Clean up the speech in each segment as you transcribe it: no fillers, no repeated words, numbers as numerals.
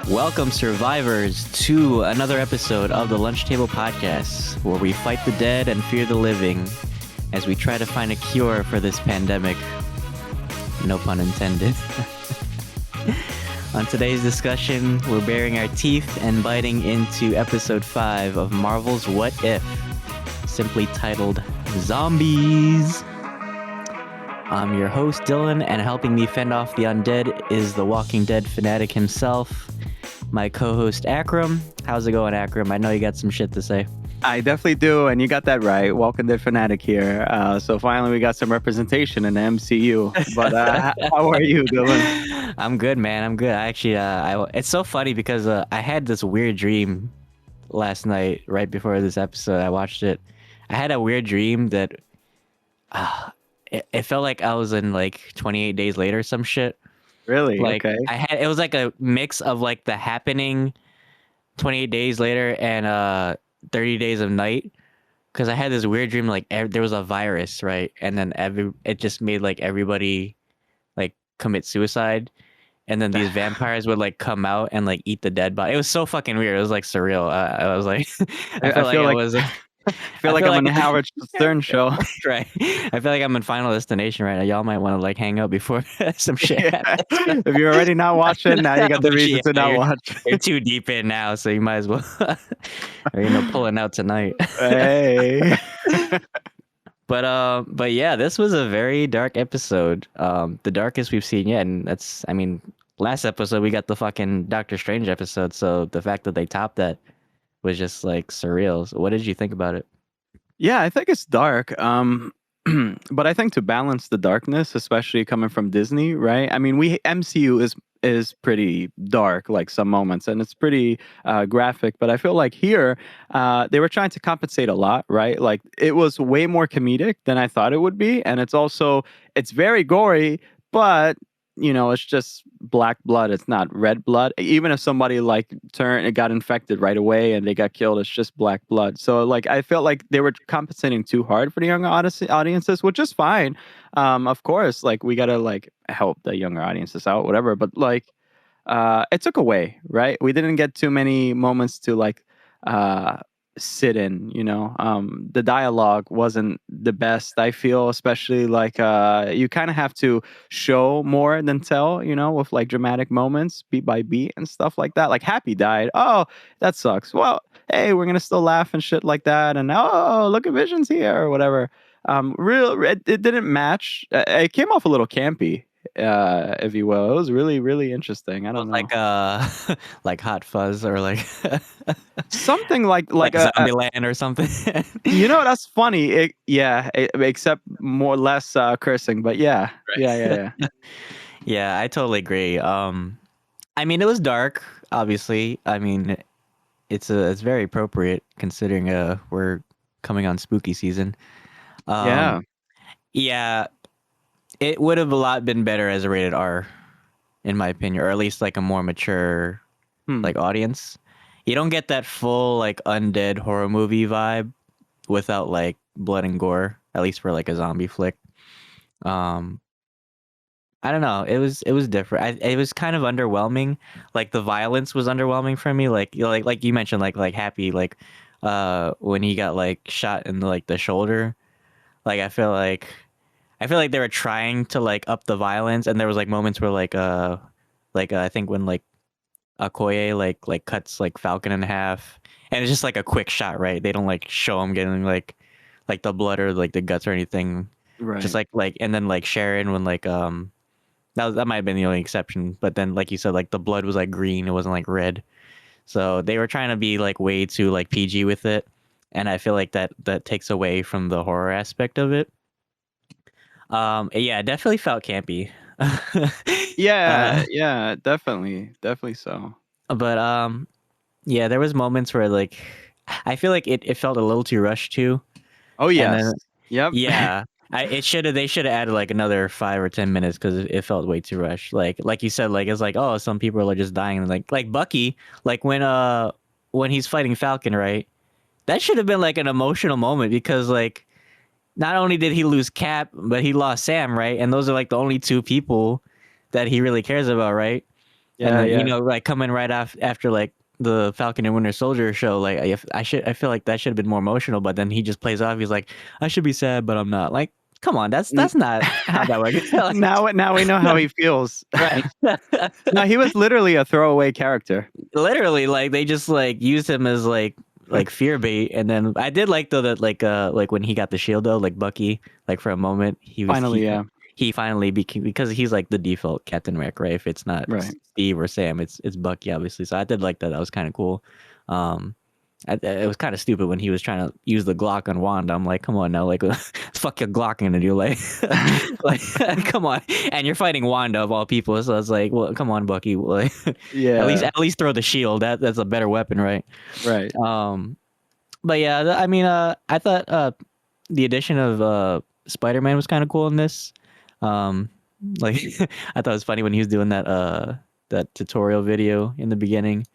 Welcome, survivors, to another episode of the Lunch Table Podcast, where we fight the dead and fear the living as we try to find a cure for this pandemic. No pun intended. On today's discussion, we're baring our teeth and biting into episode 5 of Marvel's What If, simply titled Zombies. I'm your host, Dylan, and helping me fend off the undead is the Walking Dead fanatic himself, my co-host Akram. How's it going, Akram? I know you got some shit to say. I definitely do, and you got that right. Walking Dead fanatic here. So finally we got some representation in the MCU. But how are you, Dylan? I'm good, man. I'm good. I actually, it's so funny because I had this weird dream last night, right before this episode. I watched it. I had a weird dream that it felt like I was in like 28 Days Later, some shit. Really? Like, okay. It was like a mix of like The Happening, 28 Days Later, and 30 Days of Night. Because I had this weird dream, like there was a virus, right? And then it just made like everybody like commit suicide. And then these vampires would like come out and like eat the dead body. It was so fucking weird. It was like surreal. I was like, I feel like I'm on the Howard Stern show. Right. I feel like I'm in Final Destination right now. Y'all might want to like hang out before some shit happens. If you're already not watching, now you got the reason to not watch. You're too deep in now, so you might as well, or pulling out tonight. Hey. But yeah, this was a very dark episode. The darkest we've seen yet, and last episode we got the fucking Doctor Strange episode, so the fact that they topped that was just like surreal. So what did you think about it? Yeah, I think it's dark. But I think to balance the darkness, especially coming from Disney, right? I mean, MCU is pretty dark, like some moments, and it's pretty graphic. But I feel like here, they were trying to compensate a lot, right? Like it was way more comedic than I thought it would be, and it's very gory, but it's just black blood. It's not red blood. Even if somebody got infected right away and they got killed, it's just black blood. So like, I felt like they were compensating too hard for the younger audiences, which is fine. Of course, like we gotta like help the younger audiences out, whatever. But like, it took away, right? We didn't get too many moments to like, sit in, the dialogue wasn't the best, I feel, especially like you kind of have to show more than tell, with like dramatic moments beat by beat and stuff like that. Like Happy died, oh, that sucks, well, hey, we're gonna still laugh and shit like that, and oh, look at Vision's here or whatever. It didn't match. It came off a little campy, if you will. It was really, really interesting. I don't know. Like like Hot Fuzz or like something like Zombieland or something. That's funny. Except more less cursing, but yeah. Right. Yeah. Yeah, I totally agree. I mean, it was dark, obviously. I mean, it's very appropriate considering we're coming on spooky season. Yeah. It would have a lot been better as a rated R, in my opinion, or at least like a more mature like audience. You don't get that full like undead horror movie vibe without like blood and gore, at least for like a zombie flick. I don't know. It was different. It was kind of underwhelming. Like the violence was underwhelming for me. Like like you mentioned, like Happy, like when he got like shot in the shoulder. Like I feel like they were trying to like up the violence, and there was like moments where I think when like Okoye like cuts like Falcon in half, and it's just like a quick shot, right? They don't like show him getting like the blood or like the guts or anything, right? Just like and then like Sharon when like that might have been the only exception, but then like you said, like the blood was like green, it wasn't like red, so they were trying to be like way too like PG with it, and I feel like that takes away from the horror aspect of it. Yeah, it definitely felt campy. Yeah, definitely so. But yeah, there was moments where like I feel like it felt a little too rushed too. Oh yes. Yep. Yeah. They should have added like another 5 or 10 minutes because it felt way too rushed. Like you said, like it's like, oh, some people are just dying, and like Bucky, like when he's fighting Falcon, right? That should have been like an emotional moment because like not only did he lose Cap, but he lost Sam, right? And those are like the only two people that he really cares about, right? And Yeah, then, yeah. like coming right after like the Falcon and Winter Soldier show, like I feel like that should have been more emotional, but then he just plays off. He's like, I should be sad, but I'm not. Like, come on, that's N- not how that works. Like, now we know how he feels. right. No, he was literally a throwaway character. Literally, like they just like used him as like fear bait. And then I did like though that like when he got the shield though, like Bucky, like for a moment Finally, yeah. he finally became, because he's like the default Captain America, right? If it's not Right. Steve or Sam, it's Bucky, obviously. So I did like that. That was kind of cool. It was kind of stupid when he was trying to use the Glock on Wanda. I'm like, come on now, like, fuck your Glock gonna do, like, like, come on. And you're fighting Wanda of all people, so it's like, well, come on, Bucky, like, Yeah. at least throw the shield. That's a better weapon, right? Right. But yeah, I mean, I thought the addition of Spider-Man was kind of cool in this. Like, I thought it was funny when he was doing that tutorial video in the beginning.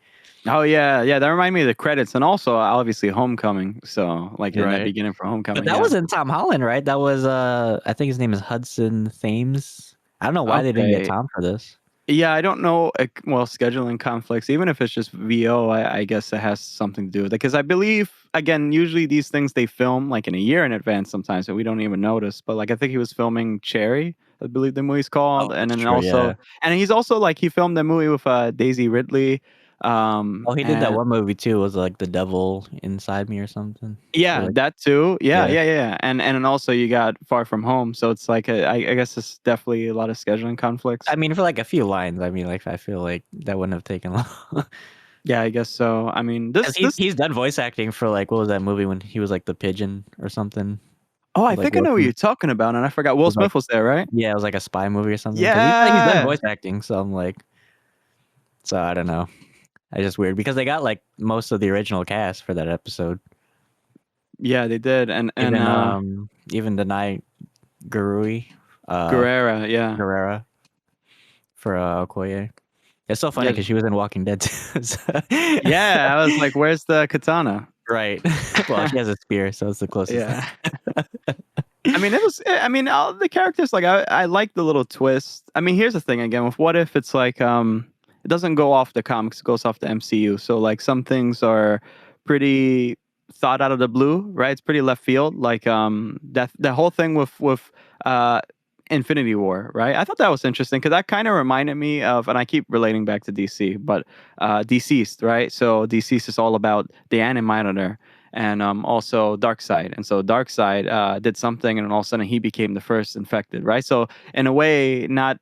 Oh yeah, yeah. That reminded me of the credits, and also obviously Homecoming. So like in that Right. beginning for Homecoming. But that Yeah. wasn't Tom Holland, right? That was I think his name is Hudson Thames. I don't know why they didn't get Okay. Tom for this. Yeah, I don't know. Well, scheduling conflicts, even if it's just VO, I guess it has something to do with it. Because I believe, again, usually these things they film like in a year in advance sometimes, so we don't even notice. But like I think he was filming Cherry, I believe the movie's called, Oh, and that's then true. also, Yeah. and he's also like he filmed the movie with Daisy Ridley. Oh, he did that And one movie too. Was like The Devil Inside Me or something. Or yeah, like, that too. Yeah, yeah. yeah, yeah. And then also you got Far From Home, so it's like I guess it's definitely a lot of scheduling conflicts. I mean, for like a few lines. I mean, like I feel like that wouldn't have taken long. Yeah, I guess so. I mean, Because this. he's done voice acting for like, what was that movie when he was like the pigeon or something? Oh, I With like think I Will know what Smith. you're talking about, and I forgot. It Will was like, Smith was there, right? yeah, it was like a spy movie or something. Because he's done Yeah. voice acting, so I'm like, so I don't know. It's just weird because they got like most of the original cast for that episode. Yeah, they did. And Even Denai Gurui, Guerrera, yeah. Guerrera for Okoye. It's so funny Yeah. because she was in Walking Dead too. So- Yeah, I was like, where's the katana? right. Well, she has a spear, so it's the closest. Yeah. I mean, I mean, all the characters, like, I like the little twist. I mean, here's the thing again with What If, it's like, it doesn't go off the comics, it goes off the MCU. So, like, some things are pretty thought out of the blue, right? It's pretty left field. Like, that the whole thing with Infinity War, right? I thought that was interesting because that kind of reminded me of, and I keep relating back to DC, but Deceased, right? So Deceased is all about the Annannnd and also Darkseid. And so Darkseid did something, and all of a sudden he became the first infected, right? So in a way, not,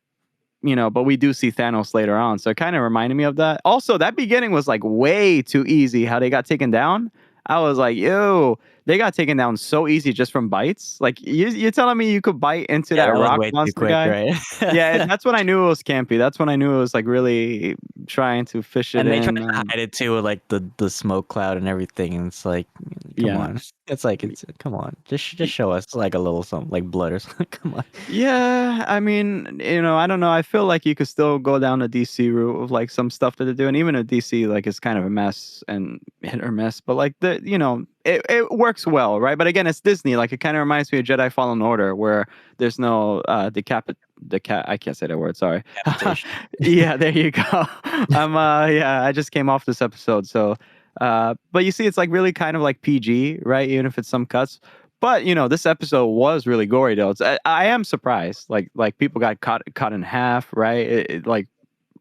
but we do see Thanos later on. So it kind of reminded me of that. Also, that beginning was like way too easy how they got taken down. I was like, yo, they got taken down so easy just from bites. Like you're telling me you could bite into Yeah, that that was rock way too monster quick, guy? right? Yeah, that's when I knew it was campy. That's when I knew it was like really trying to fish it And they in. try to hide it too with like the smoke cloud and everything. And it's like, come Yeah. on. It's like, come on. Just show us like a little something like blood or something. Come on. Yeah, I mean, I don't know. I feel like you could still go down the DC route of like some stuff that they're doing. Even a DC like is kind of a mess and hit or miss, but like it works well, right? But again, it's Disney. Like it kind of reminds me of Jedi Fallen Order, where there's no I can't say that word. Sorry. Yeah, there you go. Yeah, I just came off this episode, so. But you see, it's like really kind of like PG, right? Even if it's some cuts. But this episode was really gory, though. I am surprised. Like people got cut in half, right? Like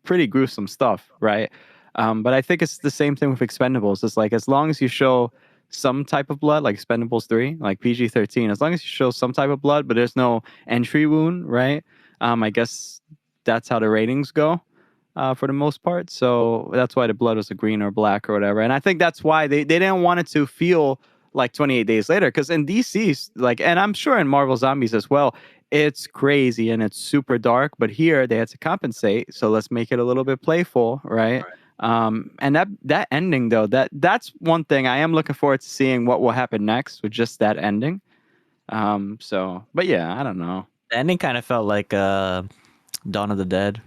pretty gruesome stuff, right? But I think it's the same thing with Expendables. It's like as long as you show some type of blood, like Expendables 3, like PG-13, as long as you show some type of blood, but there's no entry wound, right? I guess that's how the ratings go. For the most part, so that's why the blood was a green or black or whatever, and I think that's why they didn't want it to feel like 28 Days Later, because in DC, like, and I'm sure in Marvel Zombies as well, it's crazy and it's super dark, but here they had to compensate, so let's make it a little bit playful, right? And that ending though, that's one thing I am looking forward to seeing what will happen next with just that ending. But yeah, I don't know. The ending kind of felt like Dawn of the Dead.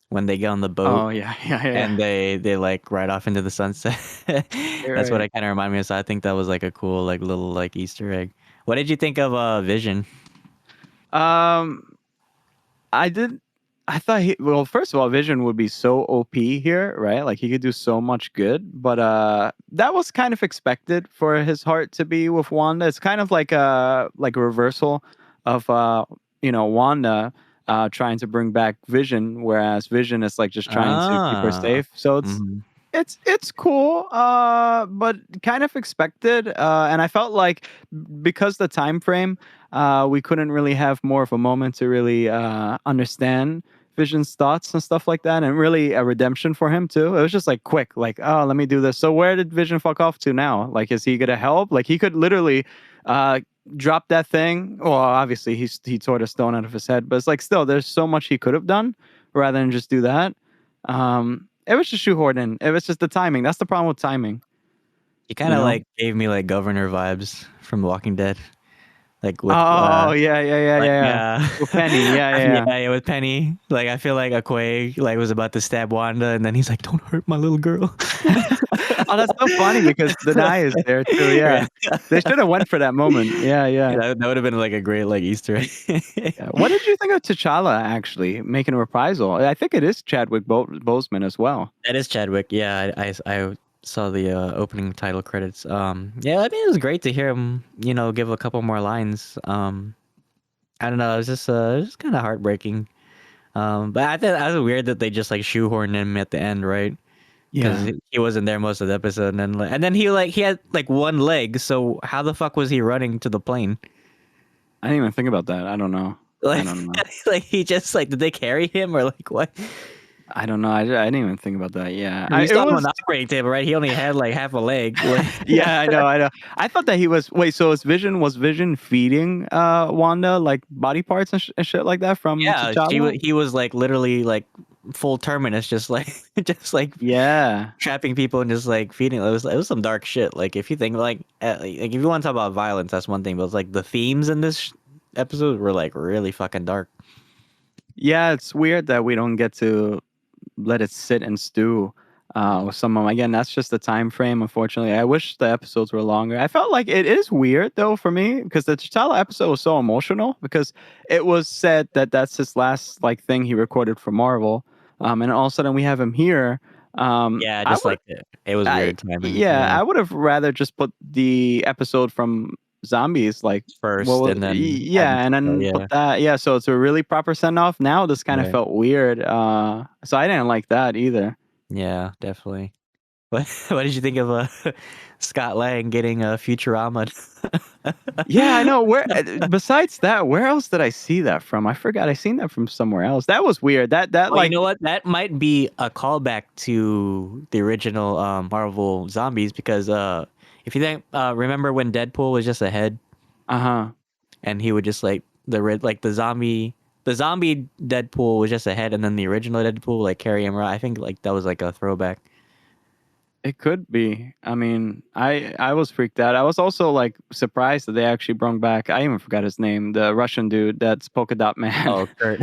When they get on the boat, Oh yeah. and they like ride off into the sunset. That's what it kind of reminded me of. So I think that was like a cool like little like Easter egg. What did you think of Vision? I did. I thought well, first of all, Vision would be so OP here, right? Like he could do so much good, but that was kind of expected for his heart to be with Wanda. It's kind of like a reversal of Wanda trying to bring back Vision, whereas Vision is like just trying to keep her Ah. safe. So Mhm. it's cool, but kind of expected. And I felt like because the time frame, we couldn't really have more of a moment to really understand Vision's thoughts and stuff like that, and really a redemption for him too. It was just like quick, like, oh, let me do this. So where did Vision fuck off to now? Like, is he gonna help? Like, he could literally uh, drop that thing. Well, obviously he tore the stone out of his head, but it's like still, there's so much he could have done rather than just do that. It was just shoehorned in. It was just the timing. That's the problem with timing, He you kind of know? like gave me like Governor vibes from The Walking Dead, like with Oh, yeah, yeah, yeah, yeah, like yeah. With Penny, yeah, yeah, yeah. yeah, with Penny. Like I feel like Akwe like was about to stab Wanda, and then he's like, "Don't hurt my little girl." Oh, that's so funny because Denai is there too. Yeah, they should have went for that moment. Yeah, Yeah, yeah. that would have been like a great like Easter egg. Yeah. What did you think of T'Challa actually making a reprisal? I think it is Chadwick Boseman as well. That is Chadwick. Yeah, I saw the opening title credits. Yeah, I mean it was great to hear him, give a couple more lines. I don't know, it was just kind of heartbreaking. But I think that's weird that they just like shoehorned him at the end, right? Because Yeah, he wasn't there most of the episode, and then he had like one leg. So how the fuck was he running to the plane? I didn't even think about that. I don't know. I Like, don't know. like he just like did they carry him or like what? I don't know. I didn't even think about that. Yeah, Because we it saw him on was. the operating table, right? He only had like half a leg. Like, Yeah, I know, I know. I thought that he was wait, so was Vision feeding Wanda like body parts and shit like that from yeah, T'Challa? he was like literally like full terminus, just like just like Yeah. trapping people and just like feeding. It was some dark shit. Like if you think like if you want to talk about violence, that's one thing. But it's like the themes in this episode were like really fucking dark. Yeah, it's weird that we don't get to let it sit and stew with some of them. Again, that's just the time frame, unfortunately. I wish the episodes were longer. I felt like it is weird though for me because the T'Challa episode was so emotional because it was said that that's his last like thing he recorded for Marvel. And all of a sudden we have him here. Yeah, I just would like it was I weird timing. yeah, Yeah, I would have rather just put the episode from Zombies like first and then have him. yeah, and then put Yeah, that so it's a really proper send off. Now this kind of right. felt weird. So I didn't like that either. Yeah, definitely. What did you think of Scott Lang getting Futurama? Yeah, I know. Where besides that, where else did I see that from? I forgot. I seen that from somewhere else. That was weird. That Well, you like know what? That might be a callback to the original Marvel Zombies because if you think remember when Deadpool was just a head uh-huh. and he would just like the zombie Deadpool was just a head and then the original Deadpool would, like carry him around. I think like that was like a throwback. It could be. I mean, I was freaked out. I was also like surprised that they actually brought back. I even forgot his name. The Russian dude that's Polka Dot Man. Oh, Kurt.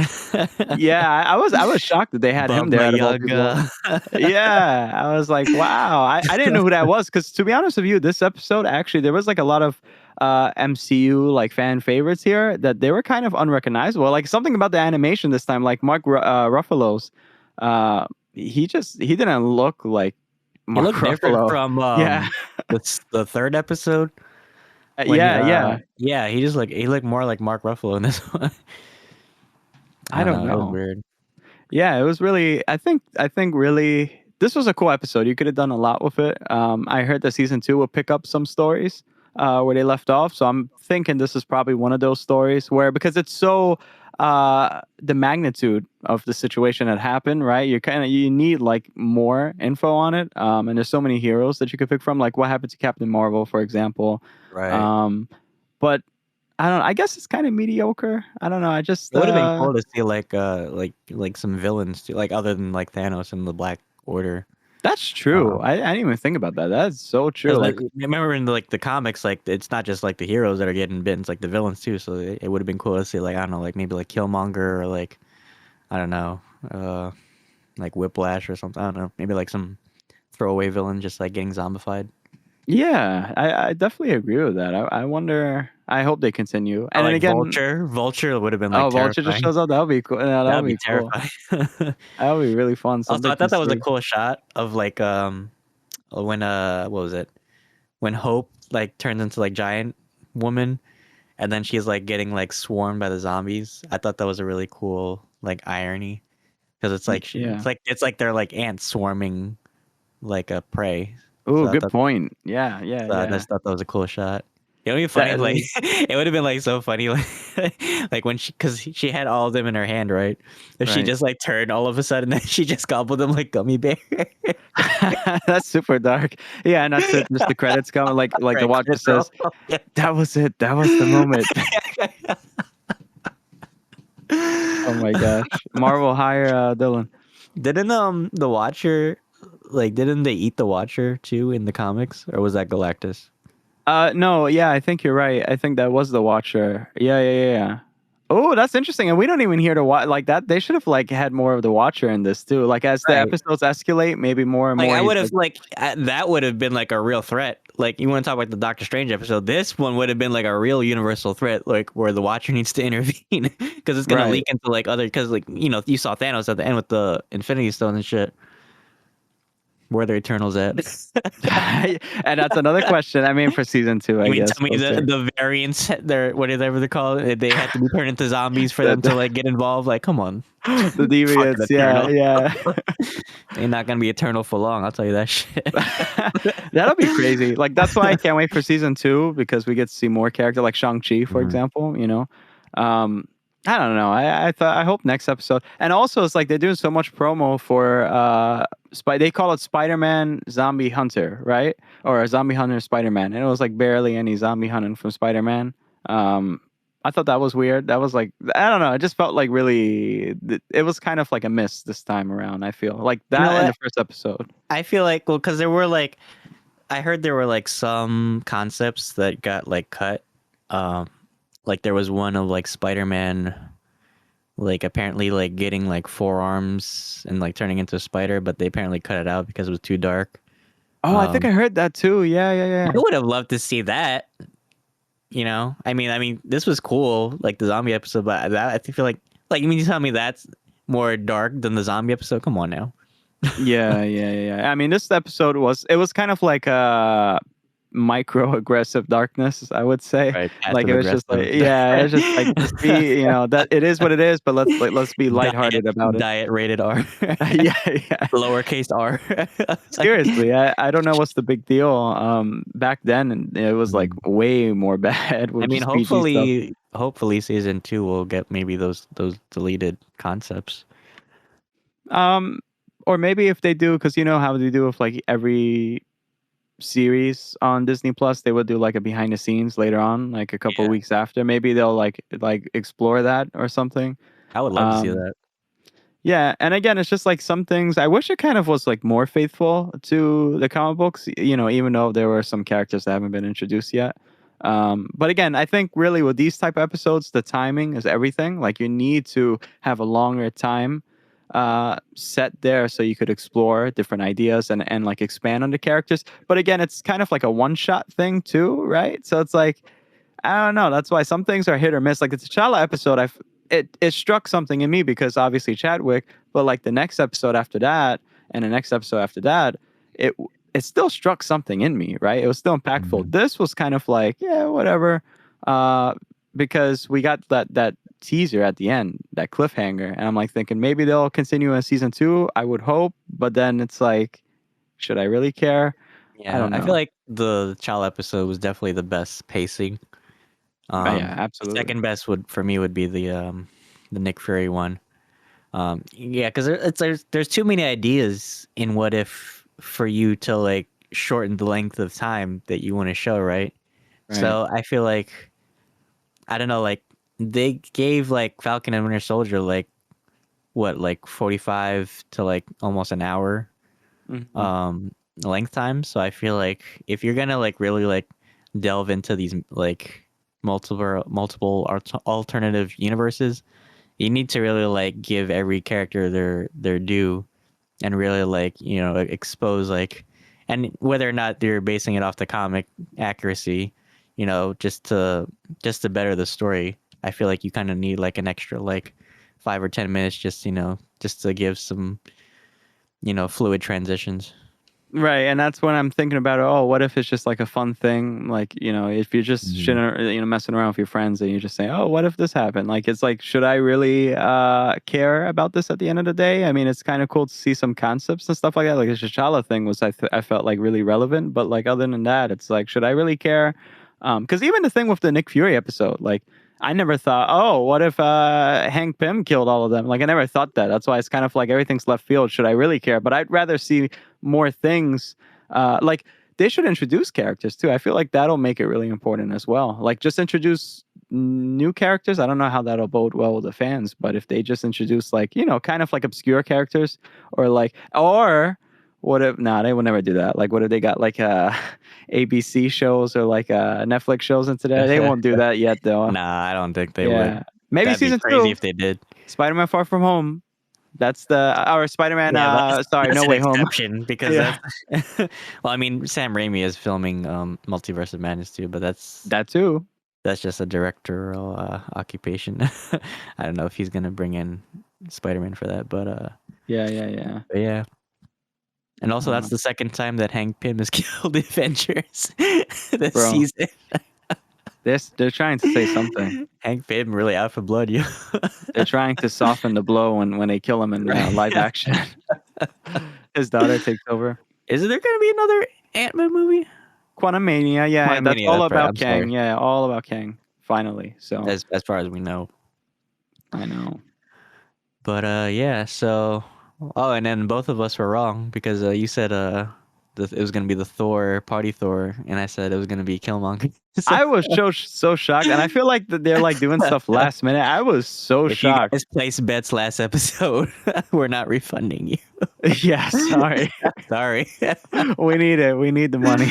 Yeah, I was shocked that they had him there Baba out of all people. Yaga. Yeah, I was like, wow. I didn't know who that was because to be honest with you, this episode actually there was like a lot of MCU like fan favorites here that they were kind of unrecognizable. Like something about the animation this time, like Ruffalo's. He didn't look like He Mark looked different Ruffalo. from Yeah, the third episode when yeah, yeah. yeah, he looked more like Mark Ruffalo in this one. I I don't don't know, it was know. weird. Yeah, it was really. I think really this was a cool episode. You could have done a lot with it. I heard that season 2 will pick up some stories where they left off. So I'm thinking this is probably one of those stories where because it's so the magnitude of the situation that happened, right? You need like more info on it. And there's so many heroes that you could pick from, like what happened to Captain Marvel, for example. Right. Um, but I don't know. I guess it's kind of mediocre. I don't know. I just It would have been cool to see like some villains too, like other than like Thanos and the Black Order. That's true. I didn't even think about that. That's so true. Because Like, remember in the comics, like it's not just like the heroes that are getting bitten, it's like the villains too. So it would have been cool to see like I don't know, like maybe like Killmonger or like I don't know, like Whiplash or something. I don't know, maybe like some throwaway villain just like getting zombified. Yeah, I definitely agree with that. I wonder. I hope they continue. Or And then like again, Vulture would have been like oh, Vulture just terrifying. shows up. That would be cool. Yeah, that That would would be be cool. terrifying. That would be really fun. Also, Something I to thought that was a see. cool shot of like when what was it? When Hope like turns into like giant woman and then she's like getting like swarmed by the zombies. I thought that was a really cool like irony because it's like Yeah. it's like they're like ants swarming like a prey. Oh, So I good thought point. Yeah, yeah, I yeah. just thought that was a cool shot. It would be funny That if, like is. it would have been like so funny like like when because she had all of them in her hand, right? If she Right. just like turned all of a sudden and she just gobbled them like gummy bear. That's super dark. Yeah, and that's it. Just the credits come, like the Right, watcher credits roll. says, "That was it. That was the moment." Oh my gosh. Marvel hire Dylan. Didn't the Watcher like didn't they eat the Watcher too in the comics or was that Galactus? No, yeah, I think you're right. I think that was the Watcher. Yeah, yeah, yeah, yeah. Oh, that's interesting. And we don't even hear the like that. They should have like had more of the Watcher in this too. Like as the Right. episodes escalate, maybe more and Like more I he's would have like like that would have been like a real threat. Like you want to talk about the Doctor Strange episode? This one would have been like a real universal threat, like where the Watcher needs to intervene because it's gonna right. leak into like other. Because like you saw Thanos at the end with the Infinity Stones and shit. Where the Eternals at? And that's another question. I mean, for season 2, I You mean guess. tell me the variants? They're whatever they call it. They have to be turned into zombies for them to The, like get involved. Like, come on, the fucking deviants. Yeah, Eternal. yeah. They're not gonna be eternal for long. I'll tell you that shit. That'll be crazy. Like that's why I can't wait for season 2 because we get to see more character like Shang-Chi, for Mhm. example, you know. Um I don't know. I hope next episode. And also it's like they're doing so much promo for they call it Spider-Man Zombie Hunter, right? Or a Zombie Hunter Spider-Man. And it was like barely any zombie hunting from Spider-Man. I thought that was weird. That was like I don't know. It just felt like really it was kind of like a miss this time around, I feel. Like You know that in the what? first episode. I feel like because there were like I heard there were like some concepts that got like cut. Um, like there was one of like Spider-Man, like apparently like getting like forearms and like turning into a spider, but they apparently cut it out because it was too dark. Oh, I think Um, I heard that too. Yeah, yeah, I yeah. would have loved to see that. I mean, this was cool, like the zombie episode, but that I feel like you mean you tell me that's more dark than the zombie episode? Come on now. Yeah, yeah, yeah, yeah. I mean, this episode was kind of like a micro-aggressive darkness, I would say. Right, Like passive it was just like, aggressive. yeah, it's just like just be, that it is what it is, but let's be lighthearted about it. Diet rated R. Yeah, yeah. Lowercase r. Seriously, I don't know what's the big deal. Back then it was like Mhm. way more bad I with mean, just PG stuff. hopefully season 2 will get maybe those deleted concepts. Um, or maybe if they do, because you know how they do with like every series on Disney Plus, they would do like a behind the scenes later on, like a couple Yeah, weeks after. Maybe they'll like explore that or something. I would love to see Um, that. yeah, and again, it's just like some things. I wish it kind of was like more faithful to the comic books. Even though there were some characters that haven't been introduced yet. But again, I think really with these type of episodes, the timing is everything. Like you need to have a longer time set there so you could explore different ideas and like expand on the characters. But again, it's kind of like a one shot thing too, right? So it's like I don't know. That's why some things are hit or miss. Like the T'Challa episode, it struck something in me because obviously Chadwick, but like the next episode after that and the next episode after that, it it still struck something in me, right? It was still impactful. Mhm. This was kind of like, yeah, whatever. Uh because we got that teaser at the end, that cliffhanger, and I'm like thinking maybe they'll continue in season 2. I would hope, but then it's like, should I really care? I Yeah, don't I feel know. like the child episode was definitely the best pacing. Yeah, The absolutely. second best would be the Nick Fury one. Yeah, because there's too many ideas in What If for you to like shorten the length of time that you want to show, right? Right. So I feel like I don't know, like they gave like Falcon and Winter Soldier like what, like 45 to like almost an hour Mhm. um length time. So I feel like if you're gonna like really like delve into these like multiple alternative universes, you need to really like give every character their due and really like expose like and whether or not they're basing it off the comic accuracy, you know, just to better the story, I feel like you kind of need like an extra like 5 or 10 minutes, just you know, just to give some, you know, fluid transitions. Right, and that's when I'm thinking about, oh, what if it's just like a fun thing? Like, you know, if you're just messing around with your friends and you just say, oh, what if this happened? Like, it's like, should I really care about this at the end of the day? I mean, it's kind of cool to see some concepts and stuff like that. Like the T'Challa thing was, I felt like really relevant, but like other than that, it's like, should I really care? Because even the thing with the Nick Fury episode, like, I never thought, oh, what if Hank Pym killed all of them? Like, I never thought that. That's why it's kind of like everything's left field. Should I really care? But I'd rather see more things. Like, they should introduce characters too. I feel like that'll make it really important as well. Like, just introduce new characters. I don't know how that'll bode well with the fans, but if they just introduce, like, you know, kind of like obscure characters, or like, or what if, nah, they would never do that. Like, what if they got like ABC shows or like Netflix shows into there? They won't do that yet, though. Nah, I don't think they would. Maybe That'd be season crazy 2. if they did. Spider-Man Far From Home. That's the or Spider-Man. Sorry, No Way Home. Because that's well, I mean, Sam Raimi is filming Multiverse of Madness too, but that too. That's just a directorial occupation. I don't know if he's gonna bring in Spider-Man for that, but yeah. But yeah. And also, that's the second time that Hank Pym has killed the Avengers this season. They're trying to say something. Hank Pym really out for blood, you. They're trying to soften the blow when they kill him in live action. His daughter takes over. Is there going to be another Ant-Man movie? Quantumania, yeah. That's all about Kang. Sorry. Yeah, all about Kang. Finally, so as far as we know. I know. But yeah, so and then both of us were wrong because you said it was gonna be the Thor party Thor, and I said it was gonna be Killmonger. So, I was so shocked, and I feel like that they're like doing stuff last minute. I was so shocked. You guys placed bets last episode. We're not refunding you. Yeah, sorry. Sorry. We need it. We need the money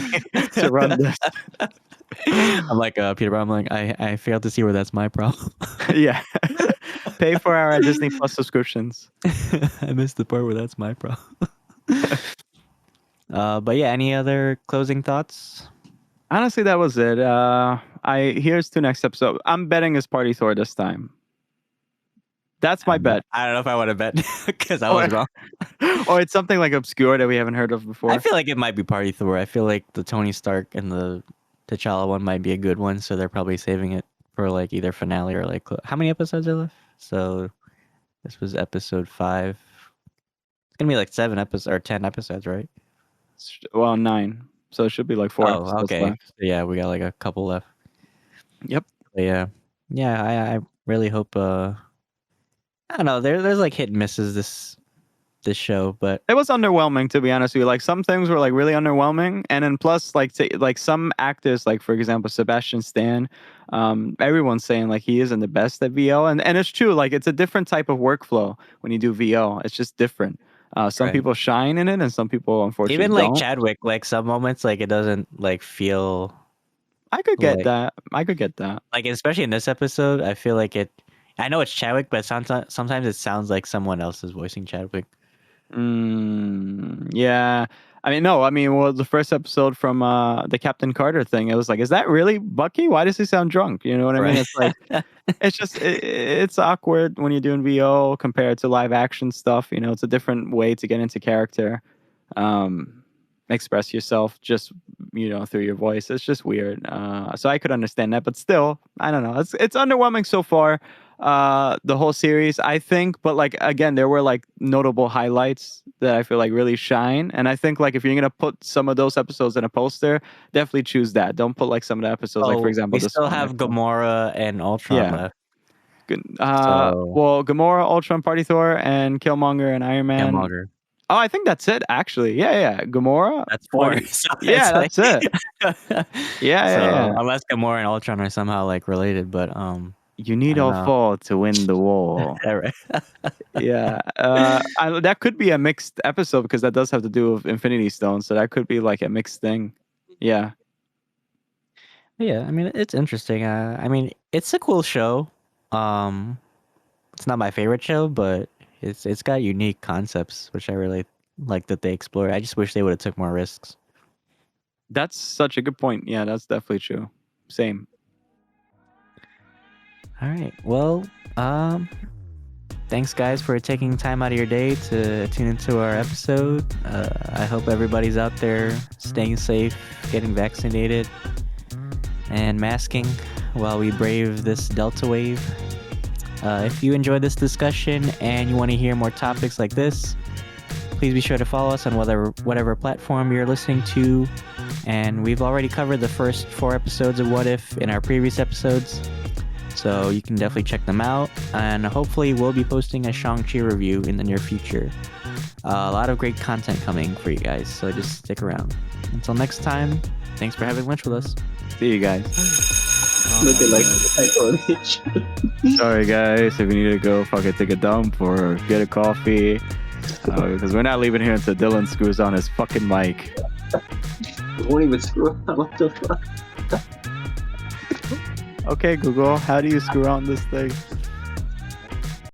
to run this. I'm like Peter, I'm like I failed to see where that's my problem. Yeah. Pay for our Disney Plus subscriptions. I missed the part where that's my problem. But yeah, any other closing thoughts? Honestly, that was it. Here's to next episode. I'm betting it's Party Thor this time. That's my bet. I don't know if I want to bet because I was wrong. Or it's something like obscure that we haven't heard of before. I feel like it might be Party Thor. I feel like the Tony Stark and the T'Challa one might be a good one, so they're probably saving it for like either finale or like how many episodes are left? So this was episode 5. It's gonna be like 7 episodes or 10 episodes, right? Well, 9. So it should be like 4 episodes okay. left. So yeah, we got like a couple left. Yep. But yeah. I really hope. I don't know. There's like hit and misses this show, but it was underwhelming, to be honest with you. Like some things were like really underwhelming, and then plus like some actors, like for example Sebastian Stan, everyone's saying like he isn't the best at VO, and it's true. Like it's a different type of workflow when you do VO. It's just different. Some people shine in it, and some people unfortunately even like don't. Chadwick, like some moments like it doesn't like feel. I could get that. Like especially in this episode, I feel like it. I know it's Chadwick, but sometimes it sounds like someone else is voicing Chadwick. Yeah. Well, the first episode from the Captain Carter thing, it was like, is that really Bucky? Why does he sound drunk? You know what I mean? It's like, it's just, it's awkward when you're doing VO compared to live action stuff. You know, it's a different way to get into character, express yourself just, you know, through your voice. It's just weird. So I could understand that, but still, I don't know. It's underwhelming so far. The whole series, I think, but like again, there were like notable highlights that I feel like really shine, and I think like if you're gonna put some of those episodes in a poster, definitely choose that. Don't put like some of the episodes, like for example, we still have Gamora and Ultron left. Well, Gamora, Ultron, Party Thor, and Killmonger and Iron Man. Killmonger. Oh, I think that's it. Actually, yeah. Gamora. That's 4. So yeah, that's it. Yeah. Unless Gamora and Ultron are somehow like related, but you need all 4 to win the war. Yeah. That could be a mixed episode because that does have to do with Infinity Stones. So that could be like a mixed thing. Yeah. Yeah. I mean, it's interesting. I mean, it's a cool show. It's not my favorite show, but it's got unique concepts, which I really like that they explore. I just wish they would have took more risks. That's such a good point. Yeah, that's definitely true. Same. All right. Well, thanks guys for taking time out of your day to tune into our episode. I hope everybody's out there staying safe, getting vaccinated, and masking while we brave this Delta wave. If you enjoyed this discussion and you want to hear more topics like this, please be sure to follow us on whatever platform you're listening to. And we've already covered the first 4 episodes of What If in our previous episodes, so you can definitely check them out. And hopefully we'll be posting a Shang-Chi review in the near future. A lot of great content coming for you guys, so just stick around. Until next time, thanks for having lunch with us. See you guys. Looking like a Sorry guys, if you need to go fucking take a dump or get a coffee, because we're not leaving here until Dylan screws on his fucking mic. Won't even screw up. What the fuck? Okay, Google, how do you screw on this thing?